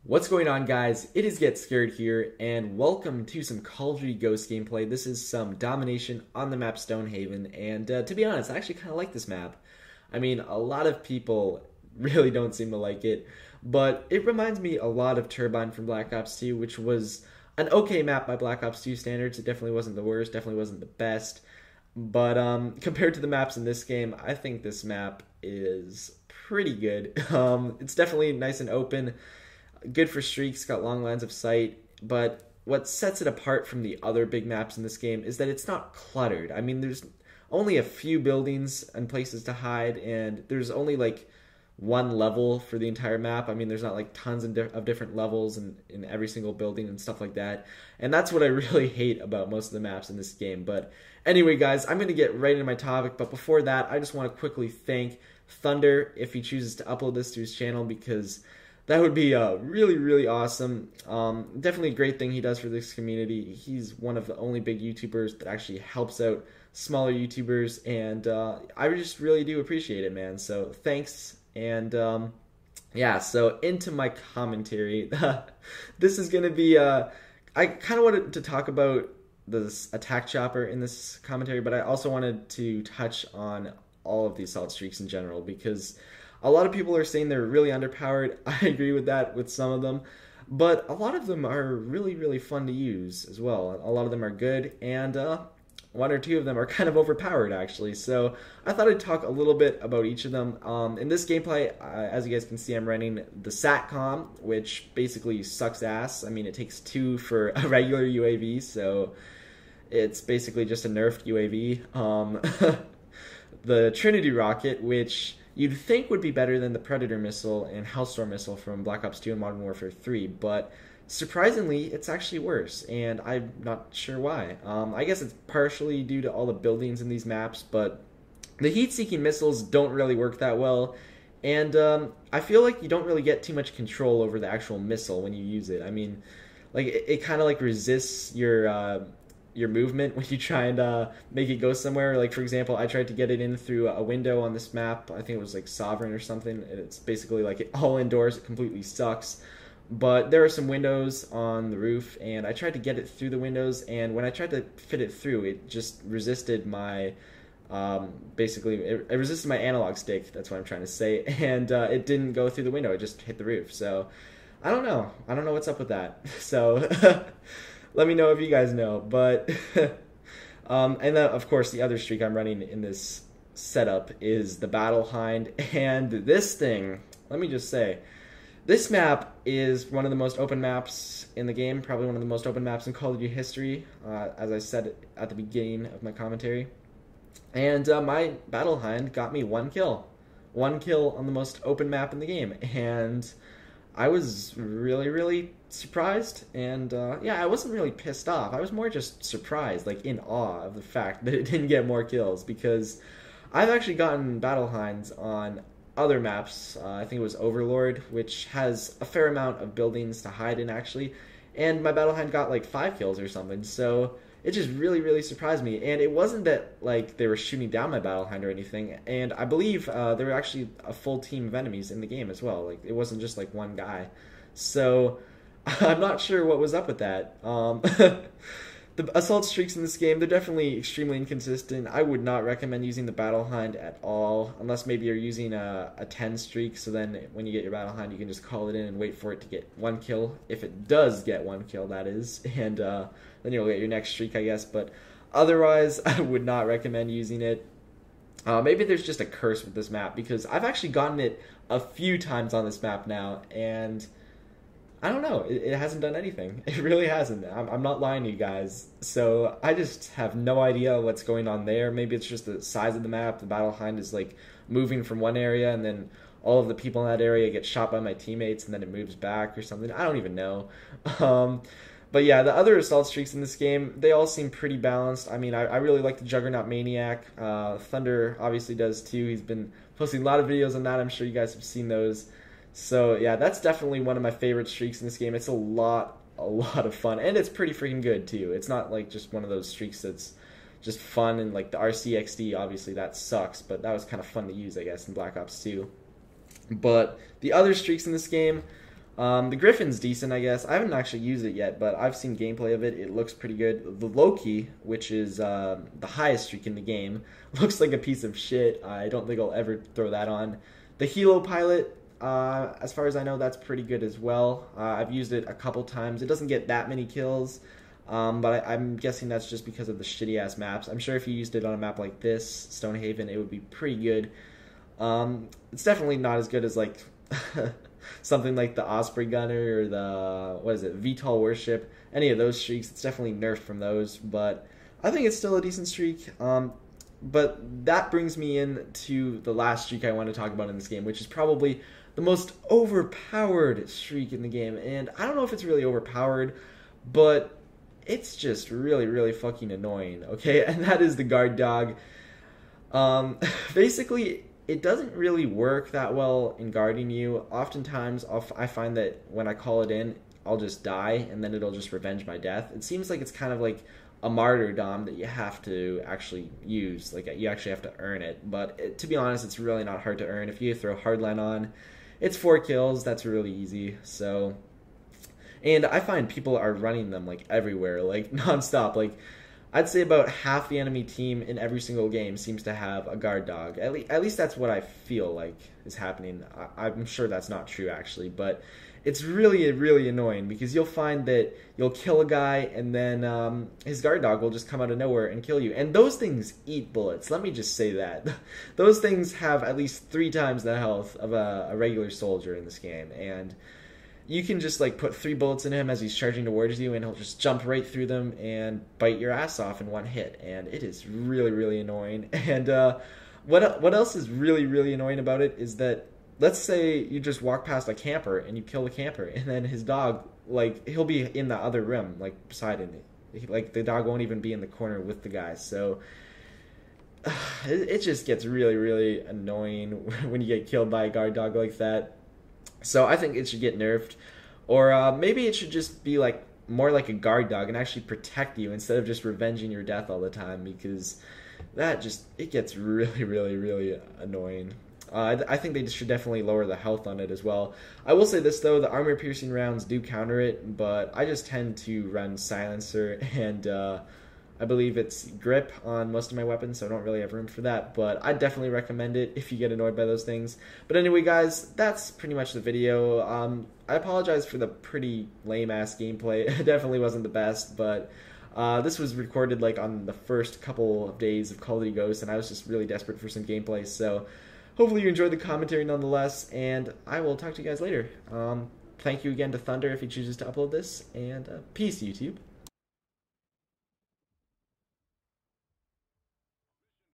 What's going on, guys? It is Get Scared here, and welcome to some Call of Duty Ghost gameplay. This is some domination on the map Stonehaven, and to be honest, I actually kind of like this map. I mean, a lot of people really don't seem to like it, but it reminds me a lot of Turbine from Black Ops 2, which was an okay map by Black Ops 2 standards. It definitely wasn't the worst, definitely wasn't the best, but compared to the maps in this game, I think this map is pretty good. It's definitely nice and open. Good for streaks, got long lines of sight, but what sets it apart from the other big maps in this game is that it's not cluttered. I mean, there's only a few buildings and places to hide, and there's only like one level for the entire map. I mean, there's not like tons of different levels in every single building and stuff like that, and that's what I really hate about most of the maps in this game. But anyway, guys, I'm going to get right into my topic, but before that, I just want to quickly thank Thunder if he chooses to upload this to his channel, because that would be really, really awesome. Definitely a great thing he does for this community. He's one of the only big YouTubers that actually helps out smaller YouTubers, and I just really do appreciate it, man. So thanks, and yeah, so into my commentary. This is going to be, I kind of wanted to talk about this attack chopper in this commentary, but I also wanted to touch on all of the assault streaks in general, because a lot of people are saying they're really underpowered. I agree with that with some of them, but a lot of them are really, really fun to use as well. A lot of them are good, and one or two of them are kind of overpowered, actually. So I thought I'd talk a little bit about each of them. In this gameplay, as you guys can see, I'm running the SATCOM, which basically sucks ass. I mean, it takes 2 for a regular UAV, so it's basically just a nerfed UAV. The Trinity rocket, which you'd think would be better than the Predator missile and Hellstorm missile from Black Ops 2 and Modern Warfare 3, but surprisingly, it's actually worse, and I'm not sure why. I guess it's partially due to all the buildings in these maps, but the heat-seeking missiles don't really work that well, and I feel like you don't really get too much control over the actual missile when you use it. I mean, like it kind of like resists your movement when you try and make it go somewhere. Like, for example, I tried to get it in through a window on this map. I think it was like Sovereign or something. It's basically like all indoors. It completely sucks. But there are some windows on the roof, and I tried to get it through the windows, and when I tried to fit it through, it just resisted my basically it resisted my analog stick. That's what I'm trying to say, and it didn't go through the window. It just hit the roof. So I don't know what's up with that. So let me know if you guys know. But and then, of course, the other streak I'm running in this setup is the Battle Hind. And this thing, let me just say, this map is one of the most open maps in the game, probably one of the most open maps in Call of Duty history, as I said at the beginning of my commentary. And my Battle Hind got me 1 kill. 1 kill on the most open map in the game. And I was really, really surprised, and yeah, I wasn't really pissed off. I was more just surprised, like in awe of the fact that it didn't get more kills, because I've actually gotten Battle Hinds on other maps. I think it was Overlord, which has a fair amount of buildings to hide in, actually, and my Battle Hind got like 5 kills or something, so it just really, really surprised me. And it wasn't that like they were shooting down my Battle Hind or anything, and I believe there were actually a full team of enemies in the game as well. Like, it wasn't just like one guy. So I'm not sure what was up with that. The assault streaks in this game, they're definitely extremely inconsistent. I would not recommend using the Battle Hind at all, unless maybe you're using a 10 streak, so then when you get your Battle Hind, you can just call it in and wait for it to get 1 kill, if it does get 1 kill, that is, and then you'll get your next streak, I guess. But otherwise, I would not recommend using it. Maybe there's just a curse with this map, because I've actually gotten it a few times on this map now, and I don't know, it hasn't done anything. It really hasn't. I'm not lying to you guys. So I just have no idea what's going on there. Maybe it's just the size of the map. The Battle Hind is like moving from one area, and then all of the people in that area get shot by my teammates, and then it moves back or something. I don't even know. But yeah, the other assault streaks in this game, they all seem pretty balanced. I mean, I really like the Juggernaut Maniac. Thunder obviously does too. He's been posting a lot of videos on that. I'm sure you guys have seen those. So yeah, that's definitely one of my favorite streaks in this game. It's a lot of fun, and it's pretty freaking good too. It's not like just one of those streaks that's just fun, and like the RCXD, obviously that sucks, but that was kind of fun to use, I guess, in Black Ops 2. But the other streaks in this game, The Griffin's decent, I guess. I haven't actually used it yet, but I've seen gameplay of it. It looks pretty good. The Loki, which is the highest streak in the game, looks like a piece of shit. I don't think I'll ever throw that on. The Helo Pilot, as far as I know, that's pretty good as well. I've used it a couple times. It doesn't get that many kills, but I'm guessing that's just because of the shitty-ass maps. I'm sure if you used it on a map like this, Stonehaven, it would be pretty good. It's definitely not as good as, like, something like the Osprey Gunner or the, what is it, VTOL Warship. Any of those streaks, it's definitely nerfed from those, but I think it's still a decent streak. But that brings me into the last streak I want to talk about in this game, which is probably the most overpowered streak in the game. And I don't know if it's really overpowered, but it's just really, really fucking annoying, okay? And that is the guard dog. Basically, it doesn't really work that well in guarding you. Oftentimes, I find that when I call it in, I'll just die, and then it'll just revenge my death. It seems like it's kind of like a martyrdom that you have to actually use. Like, you actually have to earn it. But to be honest, it's really not hard to earn. If you throw Hardline on, it's 4 kills. That's really easy. So, and I find people are running them, like, everywhere, like, nonstop. Like, I'd say about half the enemy team in every single game seems to have a guard dog. At least that's what I feel like is happening. I'm sure that's not true, actually, but it's really, really annoying because you'll find that you'll kill a guy and then his guard dog will just come out of nowhere and kill you. And those things eat bullets. Let me just say that. Those things have at least 3 times the health of a regular soldier in this game. And you can just, like, put 3 bullets in him as he's charging towards you, and he'll just jump right through them and bite your ass off in one hit. And it is really, really annoying. And what else is really, really annoying about it is that, let's say you just walk past a camper and you kill the camper, and then his dog, like, he'll be in the other room, like, beside him. Like, the dog won't even be in the corner with the guy. So it just gets really, really annoying when you get killed by a guard dog like that. So I think it should get nerfed, or maybe it should just be like more like a guard dog and actually protect you instead of just revenging your death all the time, because that just, it gets really, really, really annoying. I think they should definitely lower the health on it as well. I will say this though, the armor piercing rounds do counter it, but I just tend to run silencer and I believe it's grip on most of my weapons, so I don't really have room for that, but I definitely recommend it if you get annoyed by those things. But anyway, guys, that's pretty much the video. I apologize for the pretty lame-ass gameplay. It definitely wasn't the best, but this was recorded like on the first couple of days of Call of Duty Ghosts, and I was just really desperate for some gameplay, so hopefully you enjoyed the commentary nonetheless, and I will talk to you guys later. Thank you again to Thunder if he chooses to upload this, and peace, YouTube.